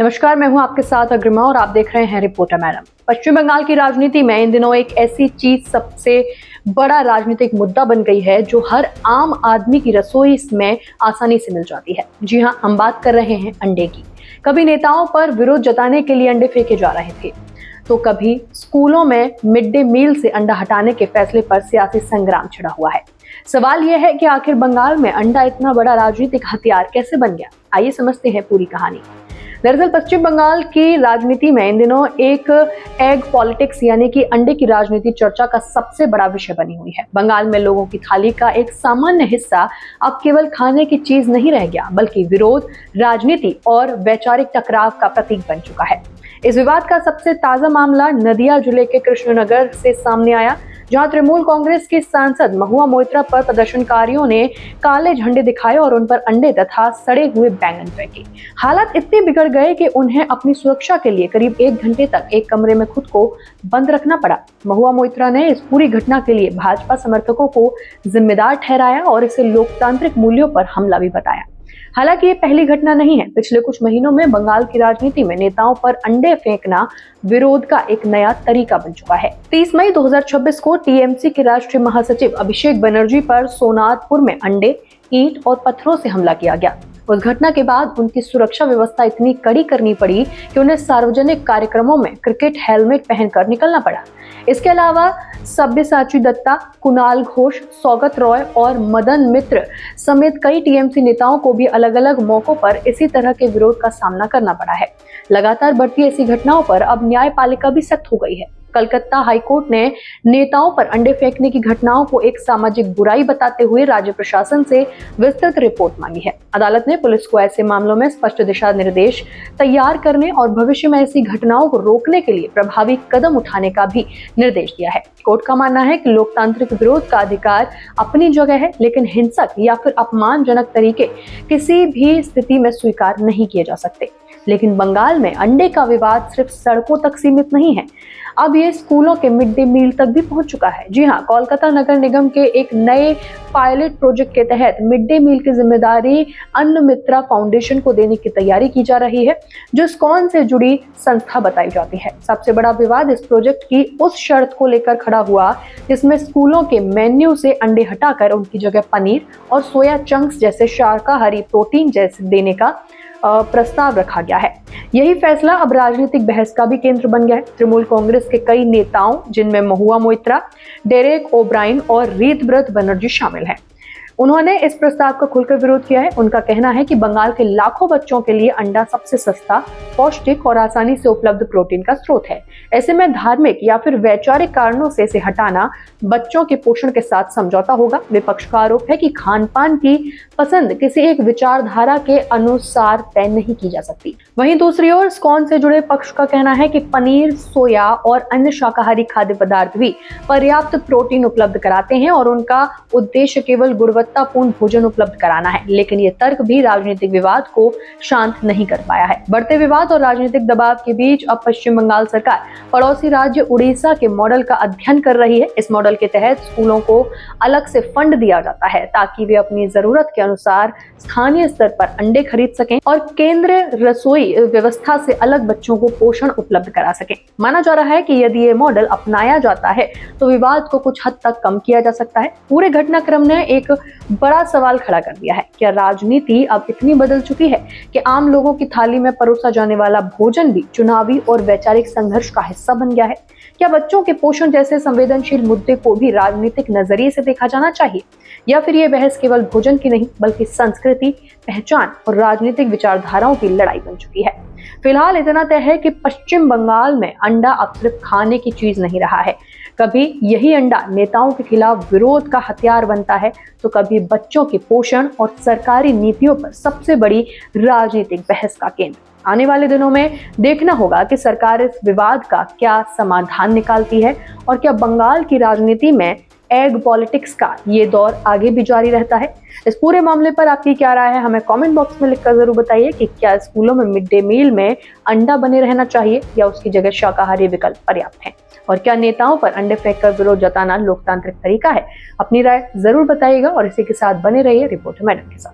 नमस्कार, मैं हूं आपके साथ अग्रिमा और आप देख रहे हैं रिपोर्टर मैडम। पश्चिम बंगाल की राजनीति में इन दिनों एक ऐसी चीज सबसे बड़ा राजनीतिक मुद्दा बन गई है जो हर आम आदमी की रसोई में आसानी से मिल जाती है। जी हां, हम बात कर रहे हैं अंडे की। कभी नेताओं पर विरोध जताने के लिए अंडे फेंके जा रहे थे, तो कभी स्कूलों में मिड डे मील से अंडा हटाने के फैसले पर सियासी संग्राम छिड़ा हुआ है। सवाल यह है कि आखिर बंगाल में अंडा इतना बड़ा राजनीतिक हथियार कैसे बन गया? आइए समझते हैं पूरी कहानी। दरअसल पश्चिम बंगाल की राजनीति में इन दिनों एक एग पॉलिटिक्स यानी कि अंडे की राजनीति चर्चा का सबसे बड़ा विषय बनी हुई है। बंगाल में लोगों की थाली का एक सामान्य हिस्सा अब केवल खाने की चीज नहीं रह गया, बल्कि विरोध, राजनीति और वैचारिक टकराव का प्रतीक बन चुका है। इस विवाद का सबसे ताजा मामला नदिया जिले के कृष्णनगर से सामने आया, जहां तृणमूल कांग्रेस के सांसद महुआ मोइत्रा पर प्रदर्शनकारियों ने काले झंडे दिखाए और उन पर अंडे तथा सड़े हुए बैंगन फेंके। हालात इतने बिगड़ गए कि उन्हें अपनी सुरक्षा के लिए करीब 1 घंटे तक एक कमरे में खुद को बंद रखना पड़ा। महुआ मोइत्रा ने इस पूरी घटना के लिए भाजपा समर्थकों को जिम्मेदार ठहराया और इसे लोकतांत्रिक मूल्यों पर हमला भी बताया। हालांकि ये पहली घटना नहीं है। पिछले कुछ महीनों में बंगाल की राजनीति में नेताओं पर अंडे फेंकना विरोध का एक नया तरीका बन चुका है। 30 मई 2026 को टीएमसी के राष्ट्रीय महासचिव अभिषेक बनर्जी पर सोनारपुर में अंडे, ईंट और पत्थरों से हमला किया गया। उस घटना के बाद उनकी सुरक्षा व्यवस्था इतनी कड़ी करनी पड़ी कि उन्हें सार्वजनिक कार्यक्रमों में क्रिकेट हेलमेट पहनकर निकलना पड़ा। इसके अलावा सब्यसाची दत्ता, कुणाल घोष, सौगत रॉय और मदन मित्र समेत कई टीएमसी नेताओं को भी अलग अलग मौकों पर इसी तरह के विरोध का सामना करना पड़ा है। लगातार बढ़ती ऐसी घटनाओं पर अब न्यायपालिका भी सख्त हो गई है। कलकत्ता हाईकोर्ट ने नेताओं पर अंडे फेंकने की घटनाओं को एक सामाजिक बुराई बताते हुए राज्य प्रशासन से विस्तृत रिपोर्ट मांगी है। अदालत ने पुलिस को ऐसे मामलों में स्पष्ट दिशा निर्देश तैयार करने और भविष्य में ऐसी घटनाओं को रोकने के लिए प्रभावी कदम उठाने का भी निर्देश दिया है। कोर्ट का मानना है कि लोकतांत्रिक विरोध का अधिकार अपनी जगह है, लेकिन हिंसक या फिर अपमानजनक तरीके किसी भी स्थिति में स्वीकार नहीं किए जा सकते। लेकिन बंगाल में अंडे का विवाद सिर्फ सड़कों तक सीमित नहीं है, अब ये स्कूलों के मिड डे मील तक भी पहुंच चुका है। जी हाँ, कोलकाता नगर निगम के एक नए पायलट प्रोजेक्ट के तहत मिड डे मील की जिम्मेदारी अन्न मित्रा फाउंडेशन को देने की तैयारी की जा रही है, जो स्कॉन से जुड़ी संस्था बताई जाती है। सबसे बड़ा विवाद इस प्रोजेक्ट की उस शर्त को लेकर खड़ा हुआ जिसमें स्कूलों के मेन्यू से अंडे हटाकर उनकी जगह पनीर और सोया चंक्स जैसे शाकाहारी प्रोटीन जैसे देने का प्रस्ताव रखा गया है। यही फैसला अब राजनीतिक बहस का भी केंद्र बन गया है। तृणमूल कांग्रेस के कई नेताओं, जिनमें महुआ मोइत्रा, डेरेक ओब्रायन और रीतब्रत बनर्जी शामिल हैं, उन्होंने इस प्रस्ताव का खुलकर विरोध किया है। उनका कहना है कि बंगाल के लाखों बच्चों के लिए अंडा सबसे सस्ता, पौष्टिक और आसानी से उपलब्ध प्रोटीन का स्रोत है। ऐसे में धार्मिक या फिर वैचारिक कारणों से इसे हटाना बच्चों के पोषण के साथ समझौता होगा। विपक्ष का आरोप है कि खान-पान की पसंद किसी एक विचारधारा के अनुसार तय नहीं की जा सकती। वहीं दूसरी ओर स्कॉन से जुड़े पक्ष का कहना है कि पनीर, सोया और अन्य शाकाहारी खाद्य पदार्थ भी पर्याप्त प्रोटीन उपलब्ध कराते हैं और उनका उद्देश्य केवल गुणवत्तापूर्ण भोजन उपलब्ध कराना है। लेकिन ये तर्क भी राजनीतिक विवाद को शांत नहीं कर पाया है। बढ़ते विवाद और राजनीतिक दबाव के बीच अब पश्चिम बंगाल सरकार पड़ोसी राज्य उड़ीसा के मॉडल का अध्ययन कर रही है। इस मॉडल के तहत स्कूलों को अलग से फंड दिया जाता है ताकि वे अपनी जरूरत के अनुसार स्थानीय स्तर पर अंडे खरीद सकें और केंद्रीय रसोई व्यवस्था से अलग बच्चों को पोषण उपलब्ध करा सकें। माना जा रहा है कि यदि ये मॉडल अपनाया जाता है तो विवाद को कुछ हद तक कम किया जा सकता है। पूरे घटनाक्रम ने एक बड़ा सवाल खड़ा कर दिया है। क्या राजनीति अब इतनी बदल चुकी है कि आम लोगों की थाली में परोसा जाने वाला भोजन भी चुनावी और वैचारिक संघर्ष का हिस्सा बन गया है? क्या बच्चों के पोषण जैसे संवेदनशील मुद्दे को भी राजनीतिक नजरिए से देखा जाना चाहिए, या फिर ये बहस केवल भोजन की नहीं बल्कि संस्कृति, पहचान और राजनीतिक विचारधाराओं की लड़ाई बन चुकी है? फिलहाल इतना तय है कि पश्चिम बंगाल में अंडा अब सिर्फ खाने की चीज नहीं रहा है। कभी यही अंडा नेताओं के खिलाफ विरोध का हथियार बनता है, तो कभी बच्चों के पोषण और सरकारी नीतियों पर सबसे बड़ी राजनीतिक बहस का केंद्र। आने वाले दिनों में देखना होगा कि सरकार इस विवाद का क्या समाधान निकालती है और क्या बंगाल की राजनीति में एग पॉलिटिक्स का ये दौर आगे भी जारी रहता है। इस पूरे मामले पर आपकी क्या राय है, हमें कमेंट बॉक्स में लिखकर जरूर बताइए कि क्या स्कूलों में मिड डे मील में अंडा बने रहना चाहिए या उसकी जगह शाकाहारी विकल्प पर्याप्त हैं, और क्या नेताओं पर अंडे फेंककर विरोध जताना लोकतांत्रिक तरीका है? अपनी राय जरूर बताइएगा और इसी के साथ बने रहिए रिपोर्टर मैडम के साथ।